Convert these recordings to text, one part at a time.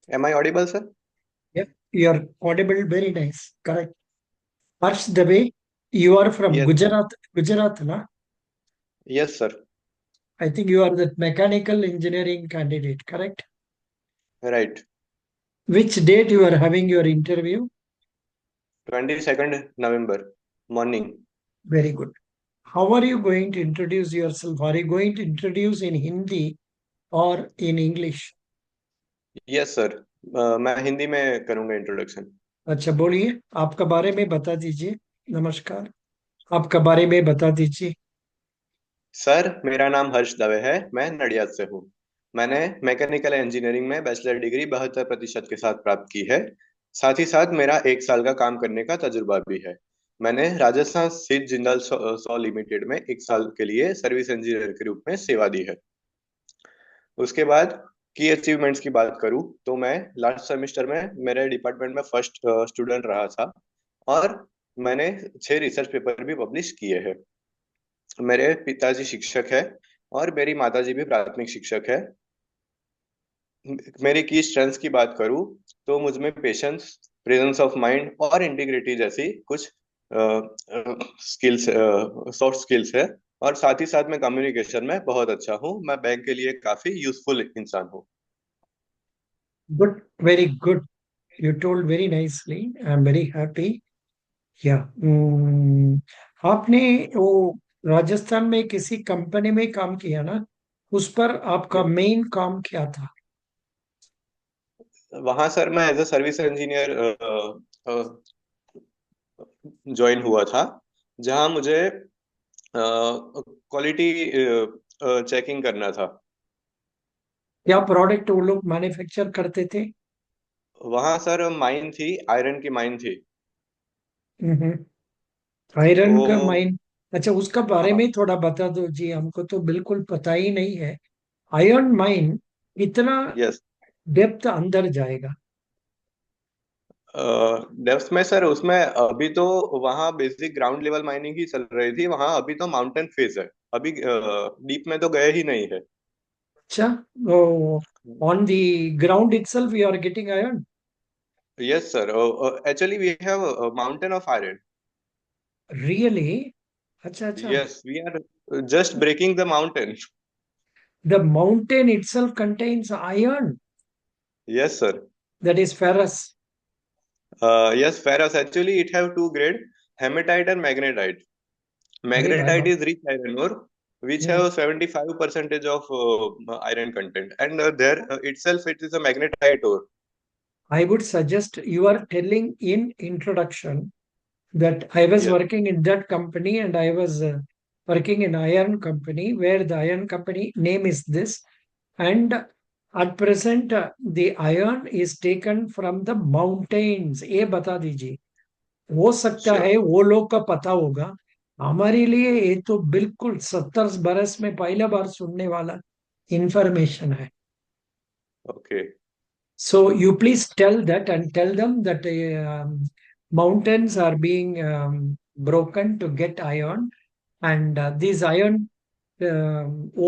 Am I audible, sir? Yeah, you're audible. Very nice. Correct. Harsh Dave, you are from Yes, sir. Gujarat. Gujarat, na? Yes, sir. I think you are the mechanical engineering candidate, correct? Right. Which date you are having your interview? 22nd November morning. Very good. How are you going to introduce yourself? Are you going to introduce in Hindi or in English? Yes sir. मैं हिंदी में करूंगा introduction. अच्छा बोलिए, आपका बारे में बता दीजिए। नमस्कार। आपका बारे में बता दीजिए। सर, मेरा नाम हर्ष दवे है। मैं नडियाद से हूँ। मैंने मैकेनिकल इंजीनियरिंग में बैचलर डिग्री 72% के साथ प्राप्त की है। साथ ही साथ मेरा 1 साल का काम करने का तजुर्बा भी है। मैंने राजस्थान स्थित जिंदल सौ लिमिटेड में 1 साल के लिए सर्विस इंजीनियर के रूप में सेवा दी है। उसके बाद की अचीवमेंट्स की बात करूँ तो मैं लास्ट सेमेस्टर में मेरे डिपार्टमेंट में फर्स्ट स्टूडेंट रहा था। और मैंने 6 रिसर्च पेपर भी पब्लिश किए हैं। मेरे पिताजी शिक्षक है और मेरी माताजी भी प्राथमिक शिक्षक है। मेरी की स्ट्रेंथ्स की बात करूँ तो मुझ में पेशेंस, प्रेजेंस ऑफ माइंड और इंटीग्रिटी जैसी कुछ स्किल्स, सॉफ्ट स्किल्स है। और साथ ही साथ मैं कम्युनिकेशन में बहुत अच्छा हूँ। मैं बैंक के लिए काफी यूजफुल इंसान हूँ। Good, very good. You told very nicely. I'm very happy. Yeah. आपने वो राजस्थान में किसी कंपनी में काम किया ना? उस पर आपका मेन काम क्या था? वहां सर मैं as a service engineer join हुआ था, जहां मुझे क्वालिटी चेकिंग करना था। क्या प्रोडक्ट वो लोग मैन्युफैक्चर करते थे? वहां सर माइन थी, आयरन की माइन थी। आयरन का तो माइन। अच्छा, उसका बारे हाँ। में थोड़ा बता दो जी, हमको तो बिल्कुल पता ही नहीं है। आयरन माइन कितना यस। डेप्थ अंदर जाएगा? डेप्थ में सर उसमें अभी तो वहाँ बेसिक ग्राउंड लेवल माइनिंग ही चल रही थी। वहाँ अभी तो माउंटेन फेज है। अभी डीप में तो गए ही नहीं है। अच्छा, on the ground itself you are getting iron? Yes sir. Actually we have mountain of iron. Really? अच्छा अच्छा। Yes, we are just breaking the mountain. The mountain itself contains iron, yes sir. that is ferrous. Yes, ferrous. Actually, it have two grade, hematite and magnetite. अरे भाई Magnetite भाई। is rich iron ore, which hmm, have 75 percentage of iron content, and there itself it is a magnetite ore. I would suggest you are telling in introduction that I was Yes, working in that company and I was working in iron company where the iron company name is this, and at present the iron is taken from the mountains. ये बता दीजिए। हो सकता sure. है वो लोग का पता होगा। हमारे लिए ये तो बिल्कुल 70 बरस में पहला बार सुनने वाला इंफॉर्मेशन है। Okay. So you please tell that and tell them that mountains are being broken to get iron, and these iron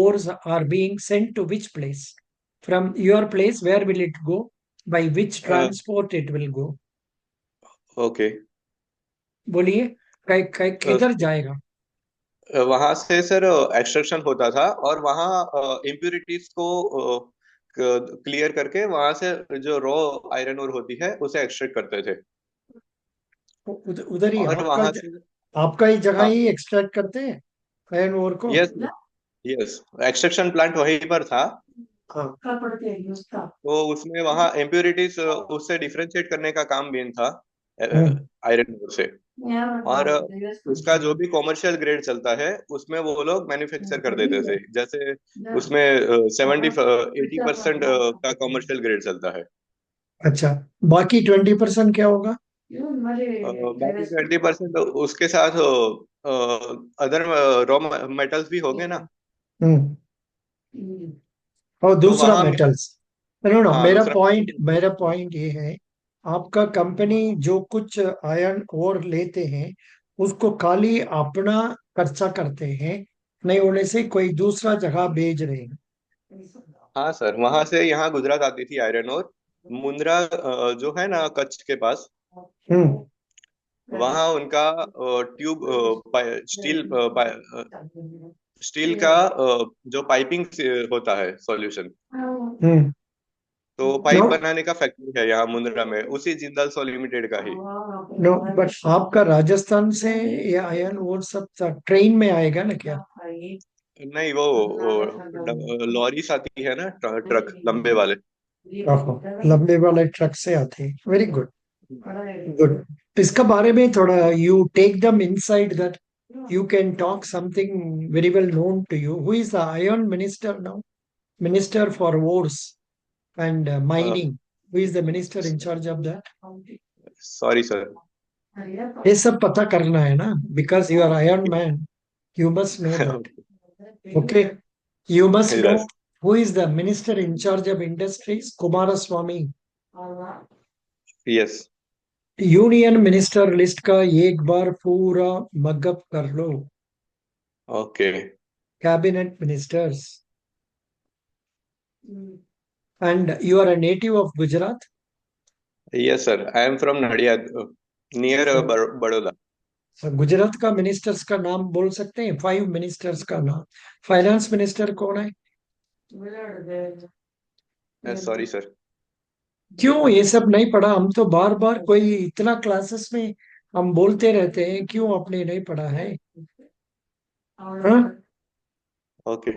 ores are being sent to which place? From your place, where will it go? By which Uh, transport it will go? okay. बोलिए, Uh, किधर जाएगा? वहां से sir extraction होता था और वहाँ impurities को क्लियर करके वहां से जो रॉ आयरन ओर होती है उसे एक्सट्रैक्ट करते थे। उधर ही और आपका वहां से आपका ही जगह हाँ। ही एक्सट्रैक्ट करते हैं आयरन ओर को? यस। यस, एक्सट्रैक्शन प्लांट वहीं पर था। हाँ। तो उसमें वहाँ इम्प्योरिटीज उससे डिफरेंशिएट करने का काम भी था हम्म। आयरन ओर से। और उसका जो भी कॉमर्शियल ग्रेड चलता है उसमें वो लोग मैन्युफैक्चर कर देते थे। जैसे उसमें 80% का कॉमर्शियल ग्रेड चलता है। अच्छा, बाकी 20% क्या होगा? बाकी 20% उसके साथ अदर रॉ मेटल्स भी होंगे ना। हम्म। और तो दूसरा वहाँ मेटल्स? नो नो, हाँ, मेरा दूसरा। पॉइंट मेरा पॉइंट ये है, आपका कंपनी जो कुछ आयरन और लेते हैं उसको खाली अपना खर्चा करते हैं, नहीं होने से कोई दूसरा जगह भेज रहे हैं? हाँ सर, वहां से यहाँ गुजरात आती थी आयरन ओर। मुंद्रा जो है ना कच्छ के पास, हम्म। वहाँ उनका ट्यूब स्टील स्टील का जो पाइपिंग होता है सॉल्यूशन, हम्म। तो नो, पाइप बनाने का फैक्ट्री है यहाँ मुंद्रा में, उसी जिंदल सॉ लिमिटेड का ही। नो, बट आपका राजस्थान से ये आयरन वो सब ट्रेन में आएगा ना क्या? नहीं, वो लॉरीज आती है ना, ट्रक लंबे वाले। ओहो, लंबे वाले ट्रक से आते हैं। Very good, good. इसका बारे में थोड़ा you take them inside that you can talk something very well known to you. Who is the iron minister now? Minister for wars and mining. Who is the minister in charge of that? Sorry sir. ये सब पता करना है ना, because you are iron man. You must know that. Okay. You must know yes. who is the minister in charge of industries. Kumaraswamy. Yes. Union minister list का एक बार पूरा मगअप कर लो। Okay. Cabinet ministers. And you are a native of Gujarat. Yes sir, I am from Nadiad, near So, Baroda. so Gujarat का ministers का नाम बोल सकते हैं? 5 मिनिस्टर्स का नाम। फाइनेंस मिनिस्टर कौन है? Sorry sir. क्यों ये सब नहीं पढ़ा? हम तो बार बार कोई इतना क्लासेस में हम बोलते रहते हैं, क्यों आपने नहीं पढ़ा है? हाँ? Okay.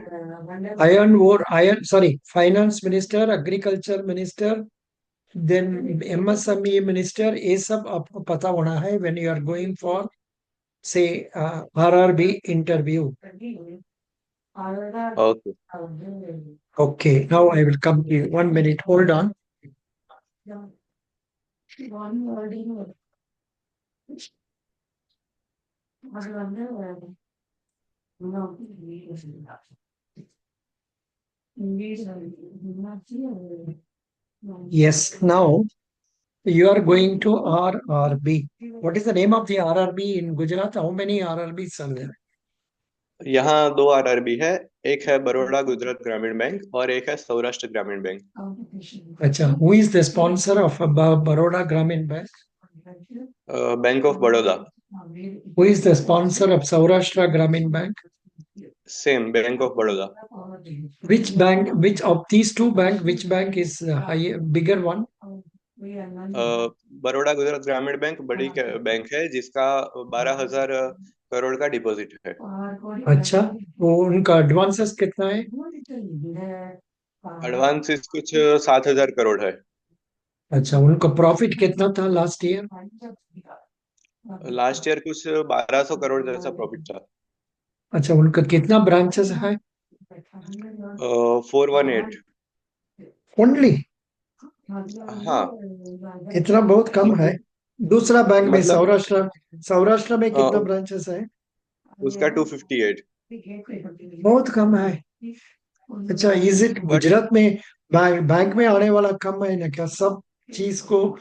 Iron war, iron, sorry, finance minister, agriculture minister, then MSME minister, ये सब आपको पता होना है when you are going for say RRB interview. Okay. Okay, now I will come to you. 1 minute, hold on. Yes, now you are going to RRB. What is the name of the RRB in Gujarat? How many RRBs are there? यहाँ दो RRB है, एक है बड़ौदा गुजरात ग्रामीण bank और एक है सौराष्ट्र ग्रामीण bank. Acha, who is the sponsor of Baroda Gramin Bank? Bank of Baroda. Who is the sponsor of Saurashtra Gramin Bank? Same bank of Baroda. Which bank, which of these two bank, which bank is bigger one? Baroda Gujarat ग्रामीण bank बड़ी bank है, जिसका 12,000 करोड़ का deposit है। अच्छा, वो उनका advances कितना है? एडवांस कुछ 7,000 करोड़ है। अच्छा, उनका प्रॉफिट कितना था लास्ट ईयर? लास्ट ईयर कुछ 1,200 करोड़ जैसा प्रॉफिट था। अच्छा, उनका कितना ब्रांचेस है? 418। ओनली? हाँ। इतना बहुत कम है। मतलब दूसरा बैंक में मतलब सौराष्ट्र, सौराष्ट्र में कितना अ, ब्रांचेस है? उसका 258। बहुत कम है। अच्छा, इज इट बट गुजरात में बैंक में आने वाला कम है ना क्या? सब चीज को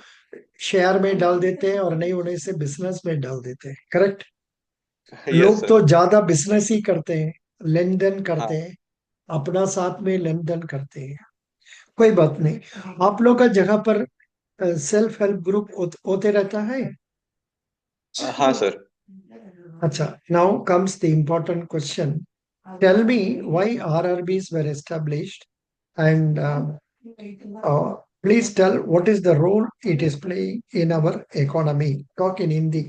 शेयर में डाल देते हैं और नहीं होने से बिजनेस में डाल देते हैं, करेक्ट? यस लोग सर। तो ज्यादा बिजनेस ही करते हैं, लेन देन करते हाँ। हैं, अपना साथ में लेन देन करते हैं। कोई बात नहीं। आप लोग का जगह पर सेल्फ हेल्प ग्रुप होते रहता है? हाँ सर। अच्छा, now comes the important question. Tell me why RRBs were established, and please tell what is the role it is playing in our economy. Talk in Hindi.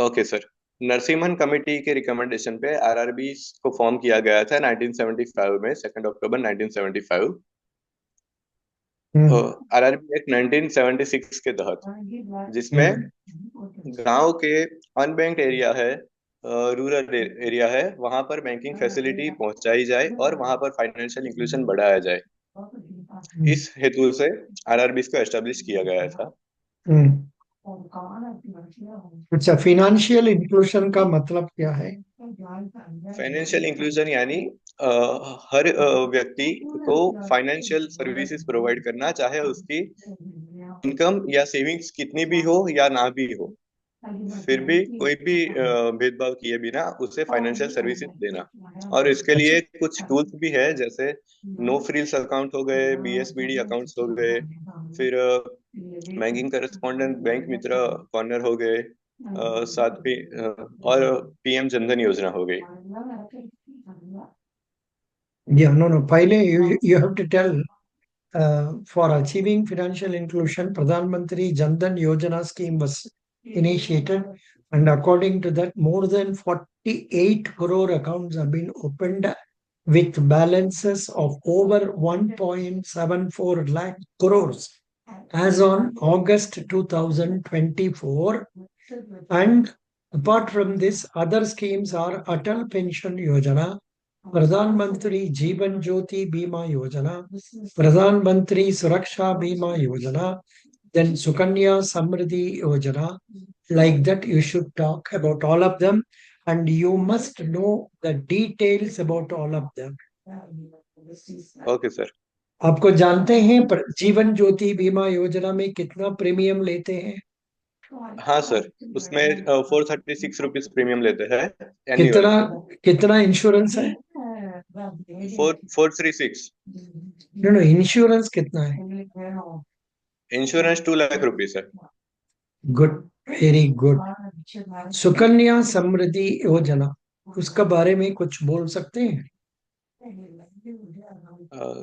Okay sir. Narasimhan committee के recommendation पे RRB को form किया गया था 1975 में, 2 अक्टूबर 1975। हम्म। RRB act 1976 के तहत, जिसमें हम्म। गांव के अनबैंक्ड एरिया है, रूरल एरिया है, वहां पर बैंकिंग फैसिलिटी पहुंचाई जाए और वहां पर फाइनेंशियल इंक्लूजन बढ़ाया जाए। इस हेतु से आरआरबी को एस्टेब्लिश किया गया था। हम्म। अच्छा, फिनेंशियल इंक्लूशन का मतलब क्या है? फाइनेंशियल इंक्लूजन यानी हर व्यक्ति को फाइनेंशियल सर्विसेज प्रोवाइड करना, चाहे उसकी इनकम या सेविंग्स कितनी भी हो या ना भी हो, फिर भी कोई भी भेदभाव किए बिना उसे फाइनेंशियल सर्विसेज देना। और इसके अच्छा। लिए कुछ टूल्स भी है, जैसे नो फ्रिल्स अकाउंट हो गए, बीएसबीडी अकाउंट्स हो गए, फिर बैंकिंग करस्पॉन्डेंट बैंक मित्र कॉर्नर हो गए, साथ भी और पीएम जनधन योजना हो गई। Yeah, no, no. पहले you have to tell for achieving financial inclusion, Pradhan Mantri Jan Dhan Yojana scheme was initiated, and according to that, more than 48 crore accounts have been opened with balances of over 1.74 lakh crores as on August 2024. And apart from this, other schemes are Atal Pension Yojana, Pradhan Mantri Jeevan Jyoti Bima Yojana, Pradhan Mantri Suraksha Bima Yojana, then Sukanya Samriddhi Yojana. Like that, you should talk about all of them, and you must know the details about all of them. Okay sir. आपको जानते हैं जीवन ज्योति बीमा योजना में कितना premium लेते हैं? हाँ सर, उसमें 436 रुपीज प्रीमियम लेते हैं एनुअल। कितना कितना इंश्योरेंस है? 436। नो नो, इंश्योरेंस कितना है? इंश्योरेंस 2 लाख रुपीज है। Good, very good. Sukanya Samriddhi Yojana, उसका बारे में कुछ बोल सकते हैं?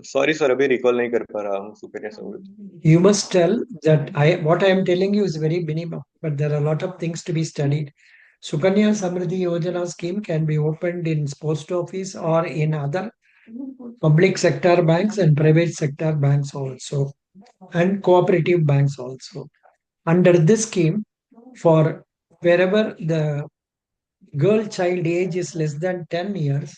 सॉरी सर, अभी रिकॉल नहीं कर पा रहा हूँ Sukanya Samriddhi. You must tell that what I am telling you is very minimum, but there are a lot of things to be studied. Sukanya Samriddhi Yojana scheme can be opened in post office or in other public sector banks and private sector banks also, and cooperative banks also. Under this scheme, for wherever the girl child age is less than 10 years,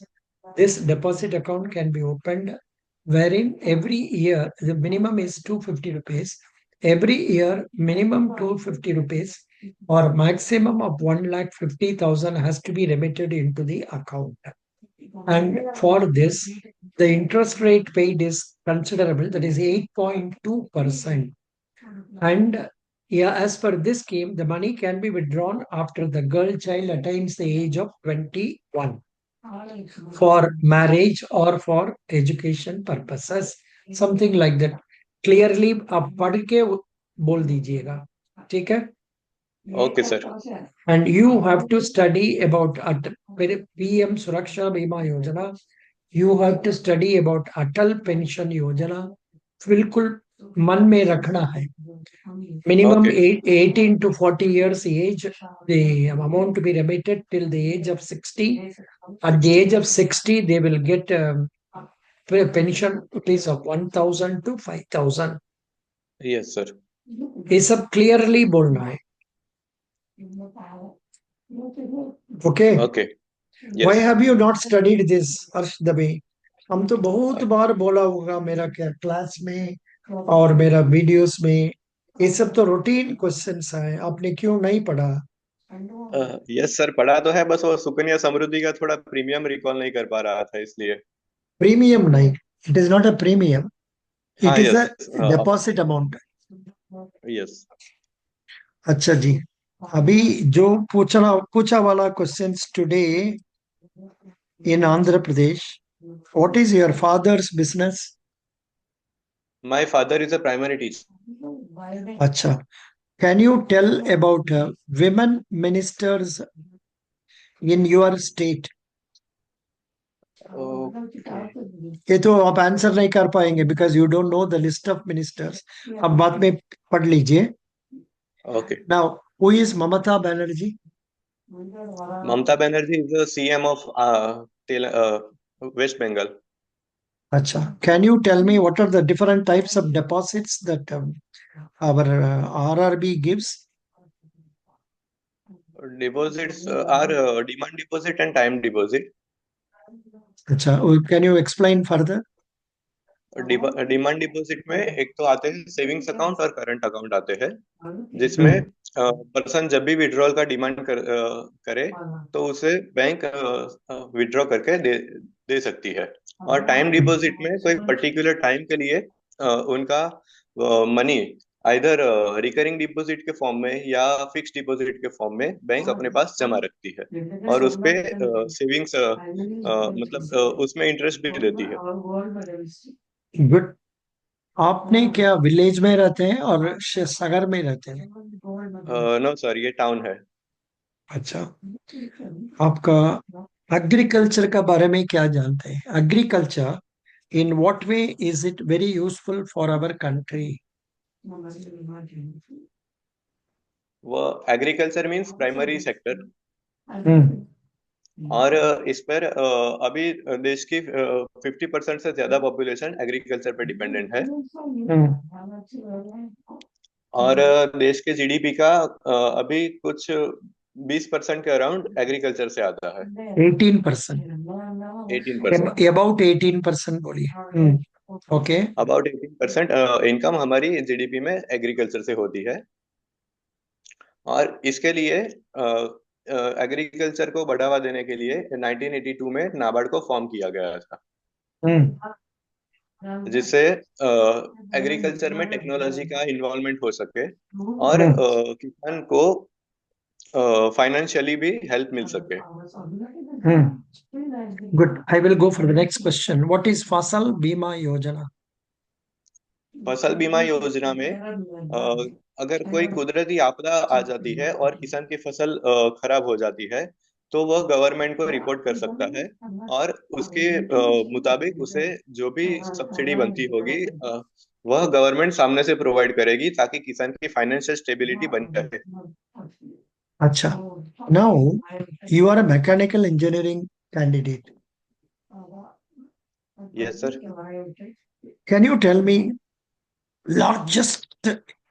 this deposit account can be opened, wherein every year the minimum is 250 rupees. Every year, minimum 250 rupees or maximum of 1,50,000 has to be remitted into the account. And for this, the interest rate paid is considerable, that is 8.2%. And yeah, as per this scheme, the money can be withdrawn after the girl child attains the age of 21 for marriage or for education purposes, something like that. Clearly आप पढ़ के बोल दीजिएगा, ठीक है? Okay sir. And you have to study about PM Suraksha Bima Yojana. You have to study about Atal Pension Yojana. बिल्कुल मन में रखना है. Minimum okay. 18 to 40 years age, the amount to be remitted till the age of 60. At the age of 60, they will get pension rupees of 1,000 to 5,000. Yes sir. ये सब clearly बोलना है. Okay. Okay. Why yes. have you not studied this, Harsh Dave? हम तो बहुत बार बोला होगा मेरा क्या क्लास में और मेरा वीडियोस में, ये सब तो रूटीन क्वेश्चंस है, आपने क्यों नहीं पढ़ा? यस सर, पढ़ा तो है, बस वो सुकन्या समृद्धि का थोड़ा प्रीमियम रिकॉल नहीं कर पा रहा था इसलिए। प्रीमियम नहीं, it is not a premium, हाँ it is a yes. Deposit amount. Yes. अच्छा जी, अभी जो पूछा वाला questions today in Andhra Pradesh. What is your father's business? My father is a primary teacher. Acha. Can you tell about women ministers in your state? ये तो आप answer नहीं कर पाएंगे because you don't know the list of ministers. अब बाद में पढ़ लीजिए. Okay. Now, who is Mamata Banerjee? Mamata Banerjee is the CM of West Bengal. Acha. Can you tell me what are the different types of deposits that our RRB gives? Deposits are demand deposit and time deposit. Acha. Can you explain further? Demand deposit में एक तो आते हैं savings account और current account आते हैं, जिसमें Hmm. Person जब भी विड्रॉल का डिमांड करे तो उसे बैंक विड्रॉ करके दे सकती है। और टाइम डिपॉजिट में कोई पर्टिकुलर टाइम के लिए उनका मनी आइदर रिकरिंग डिपॉजिट के फॉर्म में या फिक्स डिपॉजिट के फॉर्म में बैंक अपने पास जमा रखती है। और उस पे सेविंग्स मतलब उसमें इंटरेस्ट भी देती है। गुड। आपने क्या विलेज में रहते हैं और सागर में रहते हैं? नो सर, ये टाउन है। अच्छा। आपका एग्रीकल्चर का बारे में क्या जानते हैं? Agriculture in what way is it very useful for our country? वो एग्रीकल्चर मींस प्राइमरी सेक्टर। हम्म। और इस पर अभी देश की 50% से ज्यादा पॉपुलेशन एग्रीकल्चर पर डिपेंडेंट है। और देश के जीडीपी का अभी कुछ 20% के अराउंड एग्रीकल्चर से आता है। 18%? 18%। अबाउट 18% बोलिए। ओके। अबाउट 18% इनकम हमारी जीडीपी में एग्रीकल्चर से होती है। और इसके लिए एग्रीकल्चर को बढ़ावा देने के लिए 1982 में नाबार्ड को फॉर्म किया गया था, हम्म। जिससे एग्रीकल्चर में टेक्नोलॉजी का इन्वॉल्वमेंट हो सके और हम्म। किसान को फाइनेंशियली भी हेल्प मिल सके। Good. I will go for the next question. What is Fasal Bima Yojana? फसल बीमा योजना में अगर कोई कुदरती आपदा आ जाती है और किसान की फसल खराब हो जाती है, तो वह गवर्नमेंट को रिपोर्ट कर सकता है। और उसके मुताबिक उसे जो भी सब्सिडी बनती होगी वह गवर्नमेंट सामने से प्रोवाइड करेगी, ताकि किसान की फाइनेंशियल स्टेबिलिटी बनी रहे। Acha. Now you are a mechanical engineering candidate. Yes sir. Can you tell me largest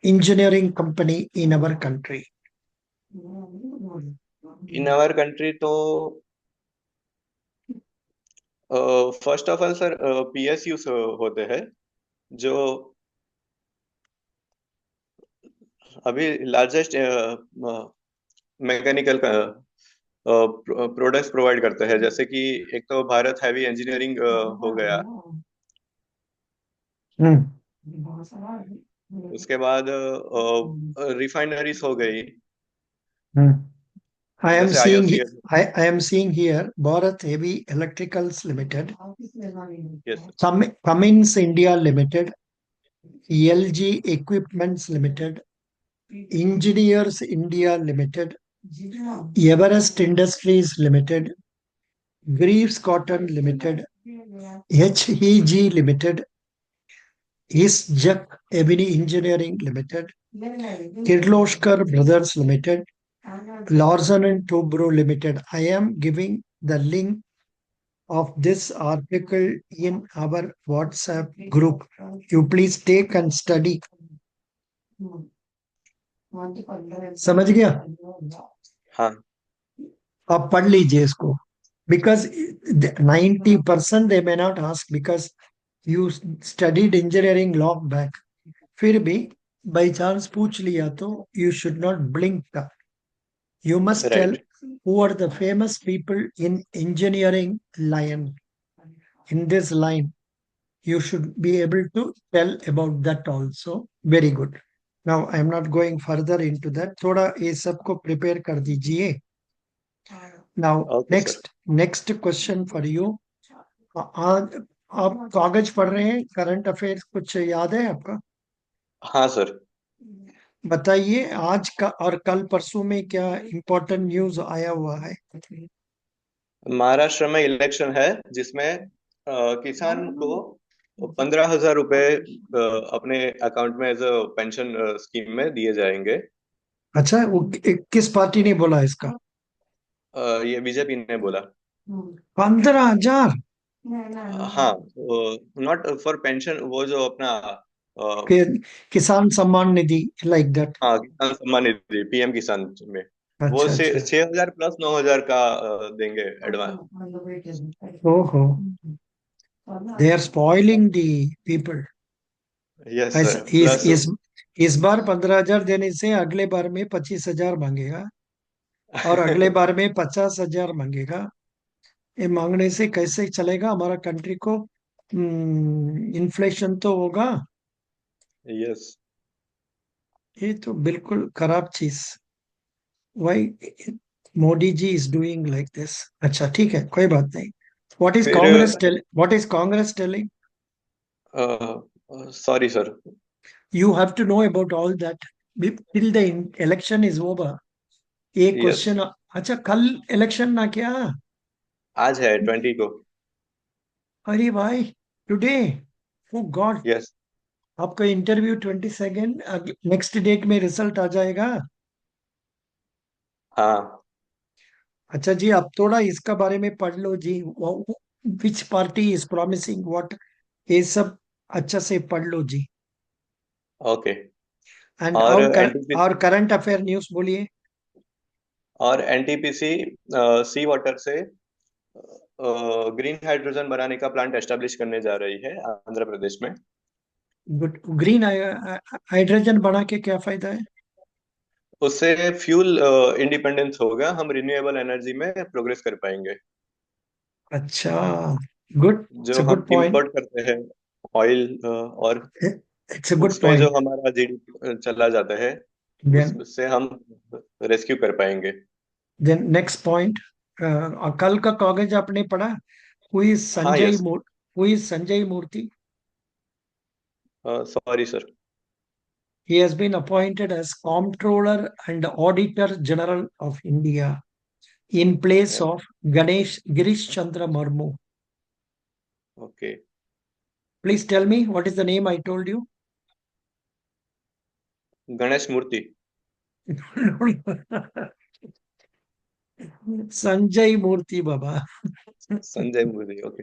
engineering company in our country? In our country तो first of all sir PSU होते हैं, जो अभी लार्जेस्ट मैकेनिकल प्रोडक्ट्स प्रोवाइड करते हैं। जैसे कि एक तो भारत हैवी इंजीनियरिंग हो गया। Hmm. उसके बाद रिफाइनरीज हो गई, Hmm. I am जैसे seeing IOCL. I am seeing here Bharat Heavy Electricals Limited, yes. Cummins India Limited, LG Equipments Limited, Engineers India Limited, Everest Industries Limited, Greaves Cotton Limited, HEG Limited, East Jack Ebony Engineering Limited, Kirloskar Brothers Limited, Larsen and Toubro Limited. I am giving the link of this article in our WhatsApp group. You please take and study. समझ गया? हाँ। आप पढ़ लीजिए इसको, because 90% they may not ask because you studied engineering long back. फिर भी by chance पूछ लिया तो you should not blink. You must tell right. who are the famous people in engineering line. In this line, you should be able to tell about that also. Very good. Now I am not going further into that. थोड़ा ये सबको prepare कर दीजिए. Now okay sir. next question for you. आज आप कागज पढ़ रहे हैं, करंट अफेयर्स कुछ याद है आपका? हाँ सर। बताइए आज का और कल परसों में क्या इम्पोर्टेंट न्यूज आया हुआ है? महाराष्ट्र में इलेक्शन है, जिसमें किसान को 15,000 रुपए अपने अकाउंट में एज अ पेंशन स्कीम में दिए जाएंगे। अच्छा, वो किस पार्टी ने बोला इसका? ये बीजेपी ने बोला। 15,000 हाँ, नॉट फॉर पेंशन, वो जो अपना के किसान सम्मान निधि, लाइक दैट? हाँ, किसान सम्मान निधि, पीएम किसान में वो अच्छा अच्छा। 6,000 प्लस 9,000 का देंगे एडवांस। ओहो, they are spoiling the people. Yes ऐसा सर, प्लस इस बार 15,000 देने से अगले बार में 25,000 मांगेगा और अगले बार में 50,000 मांगेगा। ये मांगने से कैसे चलेगा हमारा कंट्री को? इन्फ्लेशन तो होगा। यस। ये तो बिल्कुल खराब चीज। Why Modi ji is doing like this? अच्छा ठीक है, कोई बात नहीं। फिर what is Congress telling? Sorry sir. You have to know about all that till the election is over. एक यस, क्वेश्चन। अच्छा, कल इलेक्शन ना क्या? आज है 20 को। अरे भाई, टुडे? ओ गॉड। यस। आपका इंटरव्यू 22nd, नेक्स्ट डेट में रिजल्ट आ जाएगा। हाँ। अच्छा जी, आप थोड़ा इसका बारे में पढ़ लो जी। Which party is promising what, ये सब अच्छा से पढ़ लो जी। ओके। एंड और और करंट अफेयर न्यूज़ बोलिए। एनटीपीसी सी वाटर से ग्रीन हाइड्रोजन बनाने का प्लांट एस्टेब्लिश करने जा रही है आंध्र प्रदेश में। गुड। ग्रीन हाइड्रोजन बना के क्या फायदा है? उससे फ्यूल इंडिपेंडेंस होगा, हम रिन्यूएबल एनर्जी में प्रोग्रेस कर पाएंगे। अच्छा, गुड। इट्स जो अ हम गुड पॉइंट। इंपोर्ट करते हैं ऑयल और इट्स अ गुड उसमें जो पॉइंट। हमारा जीडीपी चला जाता है, देन उससे हम रेस्क्यू कर पाएंगे। Then next point. कल का कागज आपने पढ़ा? हाँ yes. Who is Sanjay Murthy? Sorry sir. He has been appointed as Comptroller and Auditor General of India in place of Girish Chandra Murmu. Okay. Please tell me what is the name I told you? Ganesh Murthy. Sanjay Murthy Baba. Sanjay Murthy, okay.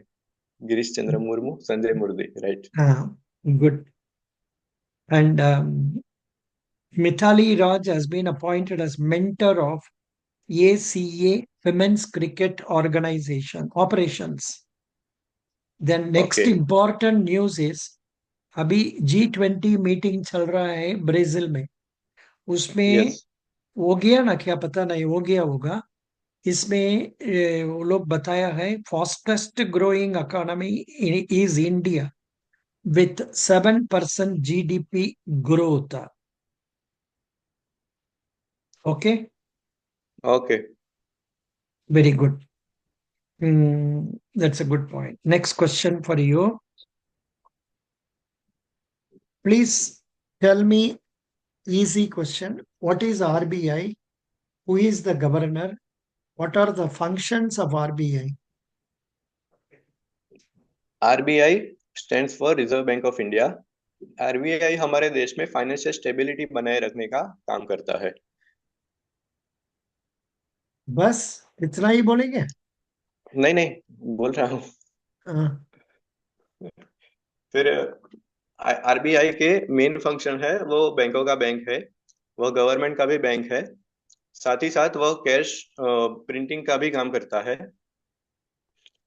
Girish Chandra Murmu, Sanjay Murthy, right. Ah, good. And Mithali Raj has been appointed as mentor of ACA Women's Cricket Organization Operations. Then okay. next important news is अभी G20 meeting चल रहा है Brazil में। उसमें yes. हो गया ना क्या पता नहीं, हो गया होगा। इसमें वो लोग बताया है fastest growing economy is India with 7% GDP growth. Okay, okay. Very good. That's a good point. Next question for you. Please tell me easy question. What is RBI? Who is the governor? What are the functions of RBI? RBI stands for reserve bank of India. RBI हमारे देश में financial stability बनाए रखने का काम करता है। बस इतना ही बोलेंगे? नहीं नहीं, बोल रहा हूँ। हाँ, फिर आरबीआई के मेन फंक्शन है, वो बैंकों का बैंक है, वो गवर्नमेंट का भी बैंक है। साथ ही साथ वो कैश प्रिंटिंग का भी काम करता है,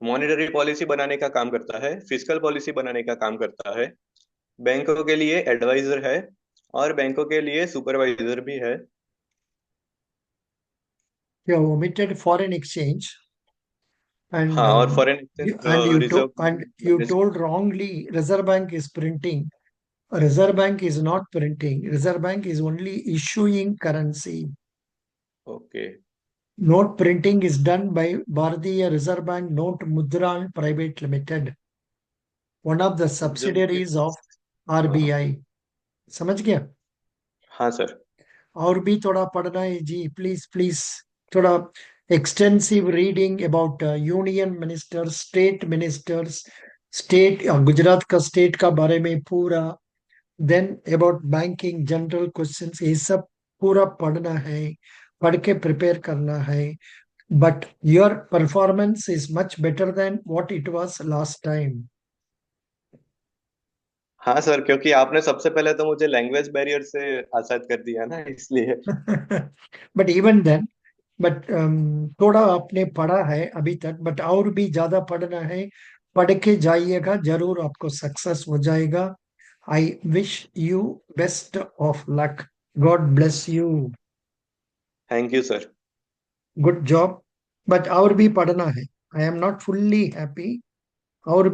मॉनेटरी पॉलिसी बनाने का काम करता है, फिस्कल पॉलिसी बनाने का काम करता है, बैंकों के लिए एडवाइजर है और बैंकों के लिए सुपरवाइजर भी है। you have omitted foreign exchange, and हाँ, और foreign exchange you reserve. told wrongly Reserve Bank is printing. Reserve Bank is not printing. Reserve Bank is only issuing currency. Okay. Note printing is done by Bharatiya Reserve Bank Note Mudran Private Limited, one of the जो कि subsidiaries of हाँ। RBI. समझ गया? हाँ sir. और भी थोड़ा पढ़ना है जी, प्लीज प्लीज। थोड़ा extensive reading about union ministers, state ministers, state Gujarat का स्टेट का बारे में पूरा। Then about banking general questions, ये सब पूरा पढ़ना है, पढ़ के प्रिपेयर करना है। But your performance is much better than what it was last time. हाँ सर, क्योंकि आपने सबसे पहले तो मुझे लैंग्वेज बैरियर से आजाद कर दिया ना, इसलिए। बट इवन देन, बट थोड़ा आपने पढ़ा है अभी तक, बट और भी ज्यादा पढ़ना है। पढ़ के जाइएगा, जरूर आपको सक्सेस हो जाएगा। I wish you best of luck. God bless you. Thank you sir. Good job. But और भी पढ़ना है। I am not fully happy. और